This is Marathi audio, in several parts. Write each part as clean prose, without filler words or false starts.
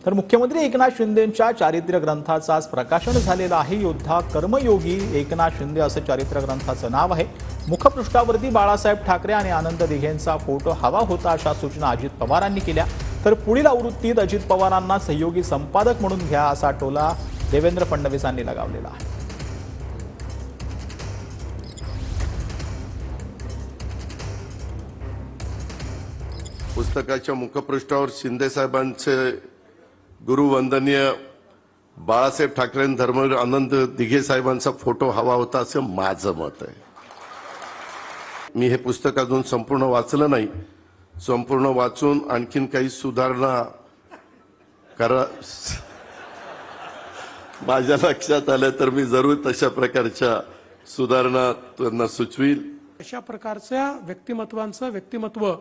तर मुख्यमंत्री एकनाथ शिंदेंच्या चारित्र्य ग्रंथाचं आज प्रकाशन झालेलं आहे। योद्धा कर्मयोगी एकनाथ शिंदे असं चारित्र्य ग्रंथाचं नाव आहे। मुखपृष्ठावरती बाळासाहेब ठाकरे आणि आनंद दिघेंचा फोटो हवा होता अशा सूचना अजित पवारांनी केल्या। तर पुढील आवृत्तीत अजित पवारांना सहयोगी संपादक म्हणून घ्या असा टोला देवेंद्र फडणवीसांनी लगावलेला आहे। पुस्तकाच्या मुखपृष्ठावर शिंदे साहेबांचे गुरुवंदनीय बाळासाहेब ठाकरे धर्मवीर आनंद दिघे साहेबांचा फोटो हवा होता असं माझं मत आहे। मी हे पुस्तक अजून संपूर्ण वाचलं नाही। संपूर्ण वाचून आणखीन काही सुधारणा करा माझ्या लक्षात आलं तर मी जरूर तशा प्रकारच्या सुधारणा त्यांना सुचवील। अशा प्रकारच्या व्यक्तिमत्वांचं व्यक्तिमत्व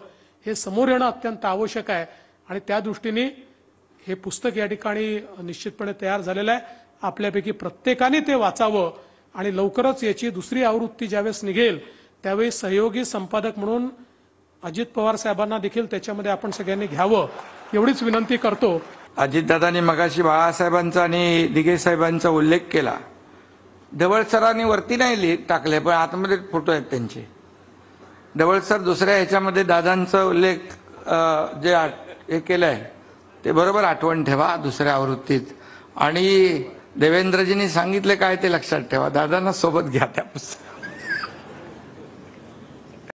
हे समोर येणं अत्यंत आवश्यक आहे आणि त्या दृष्टीने हे पुस्तक या ठिकाणी निश्चितपणे तयार झालेलं आहे। आपल्यापैकी प्रत्येकाने ते वाचावं आणि लवकरच याची दुसरी आवृत्ती ज्यावेळेस निघेल त्यावेळी सहयोगी संपादक म्हणून अजित पवार साहेबांना देखील त्याच्यामध्ये आपण सगळ्यांनी घ्यावं एवढीच विनंती करतो। अजितदादांनी मगाशी बाळासाहेबांचा आणि दिघे साहेबांचा उल्लेख केला। ढवळ सरांनी वरती नाही टाकले पण आतमध्ये फोटो आहेत त्यांचे। ढवळ सर दुसऱ्या ह्याच्यामध्ये दादांचा उल्लेख जे हे केलंय ते बरोबर आठवण ठेवा दुसऱ्या आवृत्तीत। आणि देवेंद्रजींनी सांगितले काय ते लक्षात ठेवा। दादांना सोबत घ्या त्या पुस्तकात।